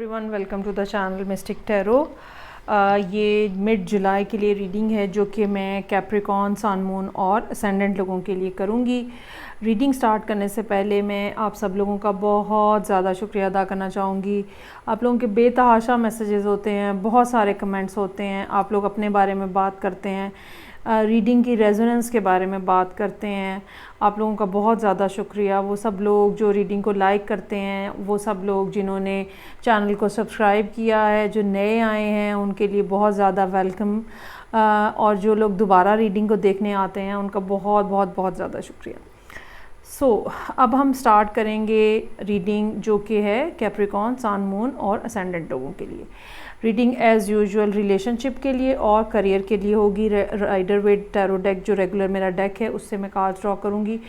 Everyone, welcome to the channel mystic tarot. ये mid July के लिए रीडिंग है जो कि मैं कैप्रिकॉन, सन, मून और असेंडेंट लोगों के लिए करूँगी। रीडिंग स्टार्ट करने से पहले मैं आप सब लोगों का बहुत ज़्यादा शुक्रिया अदा करना चाहूँगी। आप लोगों के बेतहाशा मैसेजेस होते हैं, बहुत सारे कमेंट्स होते हैं, आप लोग अपने बारे में बात करते हैं, रीडिंग की रेजोनेंस के बारे में बात करते हैं। आप लोगों का बहुत ज़्यादा शुक्रिया। वो सब लोग जो रीडिंग को लाइक करते हैं, वो सब लोग जिन्होंने चैनल को सब्सक्राइब किया है, जो नए आए हैं उनके लिए बहुत ज़्यादा वेलकम, और जो लोग दोबारा रीडिंग को देखने आते हैं उनका बहुत बहुत बहुत ज़्यादा शुक्रिया। अब हम स्टार्ट करेंगे रीडिंग जो कि है कैप्रिकॉन, सन, मून और असेंडेंट लोगों के लिए। रीडिंग एज़ यूजुअल रिलेशनशिप के लिए और करियर के लिए होगी। राइडर वेट टैरो डेक जो रेगुलर मेरा डेक है उससे मैं कार्ड्स ड्रॉ करूँगी,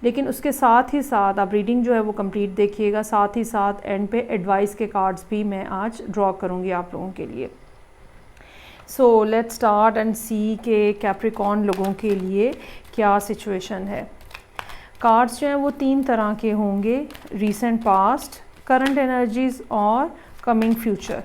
लेकिन उसके साथ ही साथ आप रीडिंग जो है वो कंप्लीट देखिएगा। साथ ही साथ एंड पे एडवाइस के कार्ड्स भी मैं आज ड्रॉ करूँगी आप लोगों के लिए। सो लेट्स स्टार्ट एंड सी के कैप्रिकॉन लोगों के लिए क्या सिचुएशन है। कार्ड्स जो हैं वो 3 तरह के होंगे: रीसेंट पास्ट, करंट एनर्जीज़ और कमिंग फ्यूचर।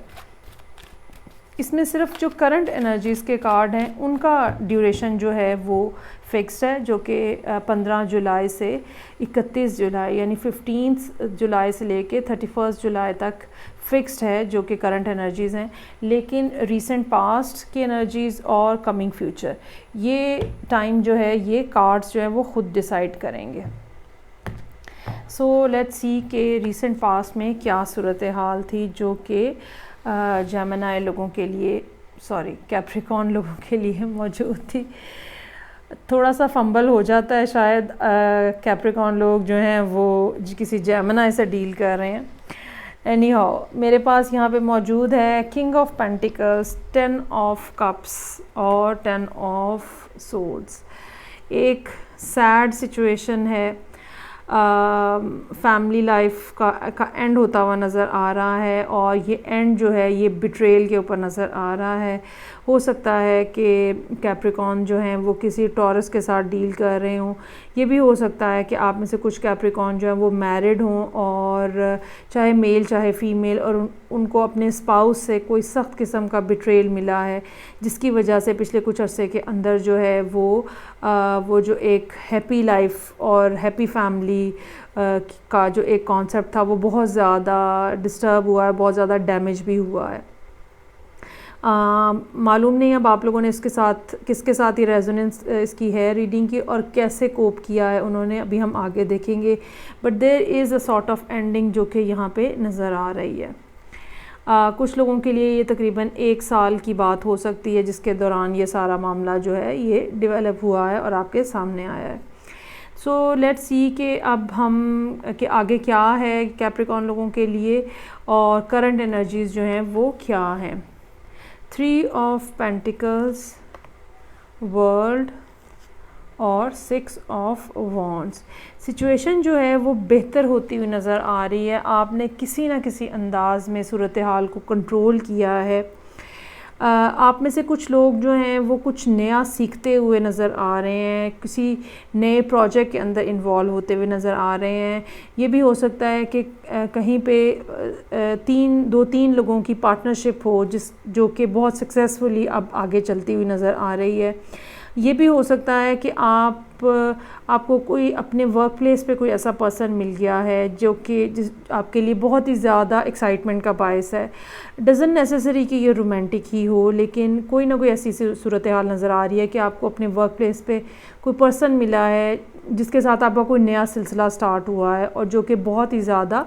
इसमें सिर्फ जो करंट एनर्जीज़ के कार्ड हैं उनका ड्यूरेशन जो है वो फिक्स्ड है, जो कि 15 जुलाई से 31 जुलाई यानी 15 जुलाई से लेके 31 जुलाई तक फिक्स्ड है, जो कि करंट एनर्जीज़ हैं। लेकिन रीसेंट पास्ट की एनर्जीज़ और कमिंग फ्यूचर, ये टाइम जो है ये कार्ड्स जो है वो ख़ुद डिसाइड करेंगे। सो लेट्स सी के रीसेंट पास्ट में क्या सूरत हाल थी जो कि जेमिनी लोगों के लिए, कैप्रिकॉन लोगों के लिए मौजूद थी। थोड़ा सा फंबल हो जाता है शायद, कैप्रिकॉन लोग जो हैं वो किसी जेमिनी से डील कर रहे हैं। एनी हाउ, मेरे पास यहाँ पे मौजूद है king of pentacles, 10 of cups और 10 ऑफ सोर्ड्स। एक सैड सिचुएशन है, फैमिली लाइफ का एंड होता हुआ नज़र आ रहा है, और ये एंड जो है ये बिट्रेल के ऊपर नज़र आ रहा है। हो सकता है कि कैप्रिकॉन जो हैं वो किसी टॉरस के साथ डील कर रहे हों। ये भी हो सकता है कि आप में से कुछ कैप्रिकॉन जो हैं वो मैरिड हों, और चाहे मेल चाहे फीमेल, और उनको अपने स्पाउस से कोई सख्त किस्म का बिट्रेल मिला है, जिसकी वजह से पिछले कुछ अरसे के अंदर जो है वो जो एक हैप्पी लाइफ और हैप्पी फैमिली का जो एक कॉन्सेप्ट था वो बहुत ज़्यादा डिस्टर्ब हुआ है, बहुत ज़्यादा डैमेज भी हुआ है। मालूम नहीं अब आप लोगों ने इसके साथ किसके साथ ही रेजोनेंस इसकी है रीडिंग की, और कैसे कोप किया है उन्होंने, अभी हम आगे देखेंगे। But there is a sort of ending जो कि यहाँ पे नज़र आ रही है। कुछ लोगों के लिए ये तकरीबन 1 साल की बात हो सकती है, जिसके दौरान ये सारा मामला जो है ये डेवलप हुआ है और आपके सामने आया है। सो लेट्स सी कि अब हम कि आगे क्या है कैप्रिकॉन लोगों के लिए, और करंट एनर्जीज़ जो हैं वो क्या हैं। 3 ऑफ पेंटिकल्स, वर्ल्ड और 6 ऑफ वॉन्ड्स। सिचुएशन जो है वो बेहतर होती हुई नज़र आ रही है। आपने किसी न किसी अंदाज में सूरत हाल को कंट्रोल किया है। आप में से कुछ लोग जो हैं वो कुछ नया सीखते हुए नज़र आ रहे हैं, किसी नए प्रोजेक्ट के अंदर इन्वॉल्व होते हुए नज़र आ रहे हैं। ये भी हो सकता है कि कहीं पे 2-3 लोगों की पार्टनरशिप हो जो कि बहुत सक्सेसफुली अब आगे चलती हुई नज़र आ रही है। ये भी हो सकता है कि आपको कोई अपने वर्क प्लेस पे कोई ऐसा पर्सन मिल गया है जो कि आपके लिए बहुत ही ज़्यादा एक्साइटमेंट का बायस है। डज़न्ट नेसेसरी कि ये रोमांटिक ही हो, लेकिन कोई ना कोई ऐसी सूरत हाल नज़र आ रही है कि आपको अपने वर्क प्लेस पे कोई पर्सन मिला है जिसके साथ आपका कोई नया सिलसिला स्टार्ट हुआ है, और जो कि बहुत ही ज़्यादा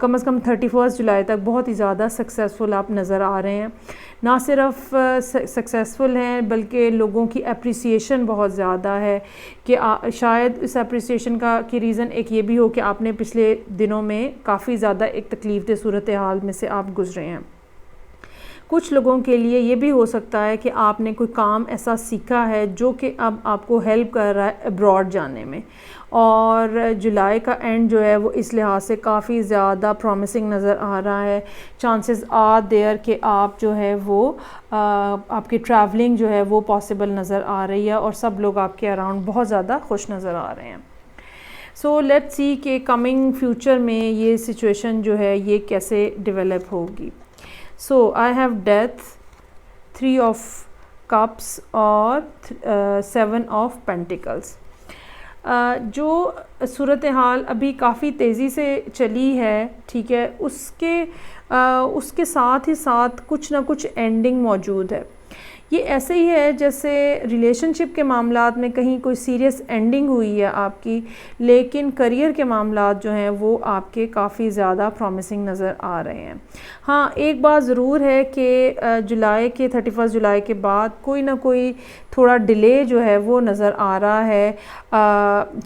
कम से कम 31 जुलाई तक बहुत ही ज़्यादा सक्सेसफुल आप नज़र आ रहे हैं। ना सिर्फ सक्सेसफुल हैं बल्कि लोगों की अप्रिसिएशन बहुत ज़्यादा है कि शायद इस अप्रिसिएशन की रीज़न एक ये भी हो कि आपने पिछले दिनों में काफ़ी ज़्यादा एक तकलीफ़देह सूरत हाल में से आप गुज़रे हैं। कुछ लोगों के लिए ये भी हो सकता है कि आपने कोई काम ऐसा सीखा है जो कि अब आपको हेल्प कर रहा है अब्रॉड जाने में, और जुलाई का एंड जो है वो इस लिहाज से काफ़ी ज़्यादा प्रॉमिसिंग नज़र आ रहा है। चांसेस आर देयर कि आप जो है वो आपकी ट्रैवलिंग जो है वो पॉसिबल नज़र आ रही है, और सब लोग आपके अराउंड बहुत ज़्यादा खुश नज़र आ रहे हैं। सो लेट्स सी कि कमिंग फ्यूचर में ये सिचुएशन जो है ये कैसे डेवलप होगी। So I have death, 3 of cups और 7 ऑफ पेंटिकल्स। जो सूरत हाल अभी काफ़ी तेज़ी से चली है, ठीक है, उसके साथ ही साथ कुछ ना कुछ एंडिंग मौजूद है। ये ऐसे ही है जैसे रिलेशनशिप के मामलात में कहीं कोई सीरियस एंडिंग हुई है आपकी, लेकिन करियर के मामलात जो हैं वो आपके काफ़ी ज़्यादा प्रॉमिसिंग नज़र आ रहे हैं। हाँ, एक बात ज़रूर है कि जुलाई के 31 जुलाई के बाद कोई ना कोई थोड़ा डिले जो है वो नज़र आ रहा है।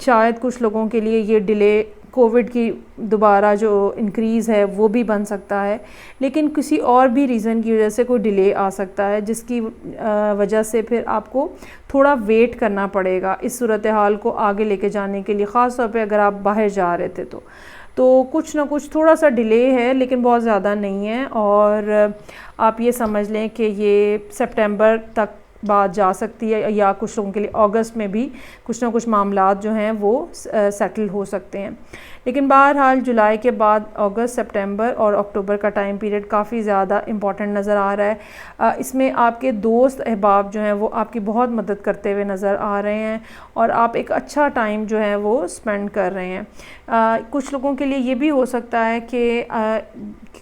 शायद कुछ लोगों के लिए ये डिले कोविड की दोबारा जो इंक्रीज़ है वो भी बन सकता है, लेकिन किसी और भी रीज़न की वजह से कोई डिले आ सकता है, जिसकी वजह से फिर आपको थोड़ा वेट करना पड़ेगा इस सूरत हाल को आगे लेके जाने के लिए। ख़ास तौर पे अगर आप बाहर जा रहे थे तो कुछ ना कुछ थोड़ा सा डिले है, लेकिन बहुत ज़्यादा नहीं है। और आप ये समझ लें कि ये सितंबर तक बात जा सकती है, या कुछ लोगों के लिए अगस्त में भी कुछ ना कुछ मामलात जो हैं वो सेटल हो सकते हैं। लेकिन बहरहाल जुलाई के बाद अगस्त, सितंबर और अक्टूबर का टाइम पीरियड काफ़ी ज़्यादा इम्पॉर्टेंट नज़र आ रहा है। इसमें आपके दोस्त अहबाब जो हैं वो आपकी बहुत मदद करते हुए नज़र आ रहे हैं और आप एक अच्छा टाइम जो है वो स्पेंड कर रहे हैं। कुछ लोगों के लिए ये भी हो सकता है कि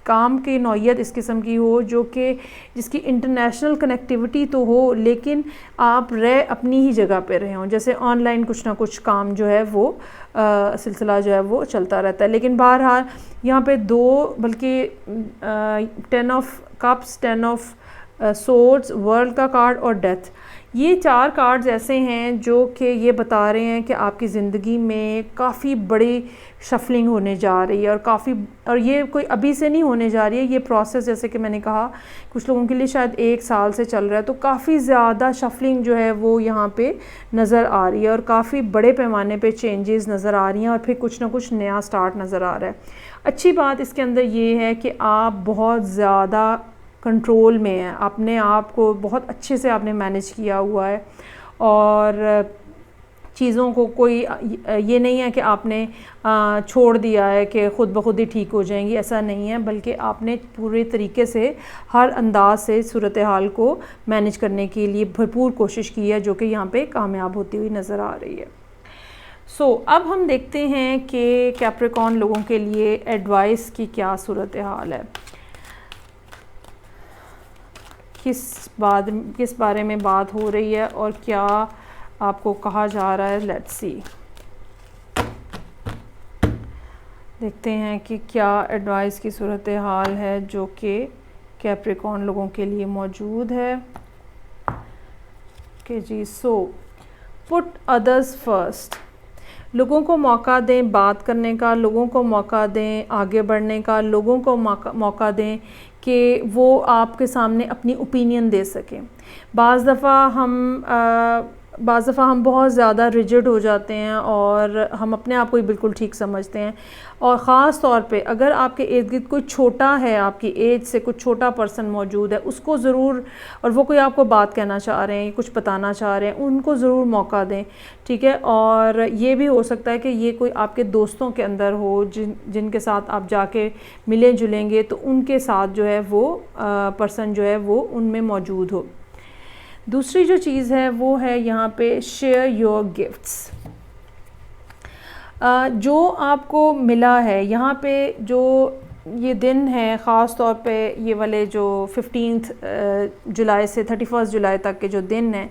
काम की नौइयत इस किस्म की हो जिसकी इंटरनेशनल कनेक्टिविटी तो हो, लेकिन आप अपनी ही जगह पे रहे हों। जैसे ऑनलाइन कुछ ना कुछ काम जो है वो सिलसिला जो है वो चलता रहता है। लेकिन बहरहाल यहाँ पे 2 बल्कि 10 of cups, 10 of swords, world का कार्ड और डेथ, ये 4 कार्ड्स ऐसे हैं जो कि ये बता रहे हैं कि आपकी ज़िंदगी में काफ़ी बड़ी शफलिंग होने जा रही है और ये कोई अभी से नहीं होने जा रही है। ये प्रोसेस, जैसे कि मैंने कहा, कुछ लोगों के लिए शायद 1 साल से चल रहा है। तो काफ़ी ज़्यादा शफलिंग जो है वो यहाँ पे नज़र आ रही है और काफ़ी बड़े पैमाने पे चेंजेस नज़र आ रही हैं और फिर कुछ ना कुछ नया स्टार्ट नज़र आ रहा है। अच्छी बात इसके अंदर ये है कि आप बहुत ज़्यादा कंट्रोल में है, अपने आप को बहुत अच्छे से आपने मैनेज किया हुआ है और चीज़ों को कोई ये नहीं है कि आपने छोड़ दिया है कि ख़ुद ब खुद ही ठीक हो जाएंगी, ऐसा नहीं है, बल्कि आपने पूरे तरीके से हर अंदाज से सूरत हाल को मैनेज करने के लिए भरपूर कोशिश की है, जो कि यहाँ पे कामयाब होती हुई नज़र आ रही है। अब हम देखते हैं कि कैप्रिकॉर्न लोगों के लिए एडवाइस की क्या सूरत हाल है, किस बारे में बात हो रही है और क्या आपको कहा जा रहा है। लेट्स सी, देखते हैं कि क्या एडवाइस की सूरत हाल है जो कि कैप्रिकॉर्न लोगों के लिए मौजूद है। कि जी, पुट अदर्स फर्स्ट, लोगों को मौका दें बात करने का, लोगों को मौका दें आगे बढ़ने का, लोगों को मौका दें कि वो आपके सामने अपनी ओपिनियन दे सकें। बाज़ दफ़ा हम बहुत ज़्यादा रिजिड हो जाते हैं और हम अपने आप को ही बिल्कुल ठीक समझते हैं, और ख़ास तौर पे अगर आपके इर्द गिर्द कोई छोटा है, आपकी एज से कुछ छोटा पर्सन मौजूद है, उसको ज़रूर, और वो कोई आपको बात कहना चाह रहे हैं, कुछ बताना चाह रहे हैं, उनको ज़रूर मौका दें, ठीक है। और ये भी हो सकता है कि ये कोई आपके दोस्तों के अंदर हो जिनके साथ आप जाके मिलें जुलेंगे, तो उनके साथ जो है वो पर्सन जो है वो उनमें मौजूद हो। दूसरी जो चीज़ है वो है यहाँ पे शेयर योर गिफ्ट्स। जो आपको मिला है यहाँ पे, जो ये दिन है ख़ास तौर पे ये वाले जो 15 जुलाई से 31 जुलाई तक के जो दिन हैं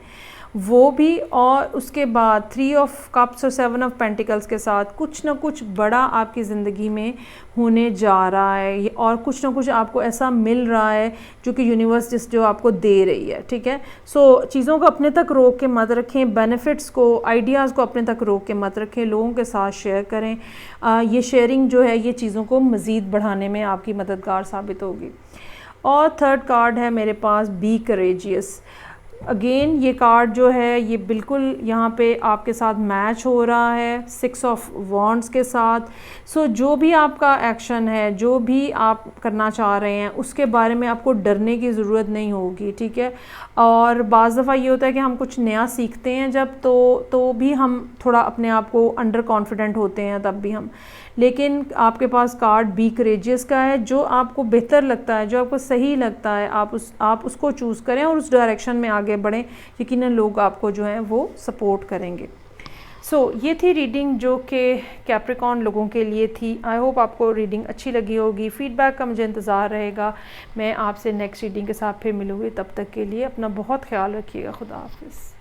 वो भी, और उसके बाद 3 ऑफ कप्स और 7 ऑफ पेंटिकल्स के साथ कुछ ना कुछ बड़ा आपकी ज़िंदगी में होने जा रहा है, और कुछ ना कुछ आपको ऐसा मिल रहा है जो कि यूनिवर्स जो आपको दे रही है, ठीक है। चीज़ों को अपने तक रोक के मत रखें, बेनिफिट्स को, आइडियाज़ को अपने तक रोक के मत रखें, लोगों के साथ शेयर करें। ये शेयरिंग जो है ये चीज़ों को मज़ीद बढ़ाने में आपकी मददगार साबित होगी। और थर्ड कार्ड है मेरे पास, बी करेजियस। अगेन ये कार्ड जो है ये बिल्कुल यहाँ पे आपके साथ मैच हो रहा है 6 ऑफ वॉन्ड्स के साथ। सो जो भी आपका एक्शन है, जो भी आप करना चाह रहे हैं, उसके बारे में आपको डरने की ज़रूरत नहीं होगी, ठीक है। और बाज़ दफ़ा ये होता है कि हम कुछ नया सीखते हैं जब, तो भी हम थोड़ा अपने आप को अंडर कॉन्फिडेंट होते हैं तब भी हम, लेकिन आपके पास कार्ड बी करेजियस का है। जो आपको बेहतर लगता है, जो आपको सही लगता है, आप उसको चूज़ करें और उस डायरेक्शन में आगे बढ़ें। यकीनन लोग आपको जो है वो सपोर्ट करेंगे। ये थी रीडिंग जो कि कैप्रिकॉर्न लोगों के लिए थी। आई होप आपको रीडिंग अच्छी लगी होगी। फीडबैक का मुझे इंतज़ार रहेगा। मैं आपसे नेक्स्ट रीडिंग के साथ फिर मिलूँगी। तब तक के लिए अपना बहुत ख्याल रखिएगा। खुदा हाफिज़।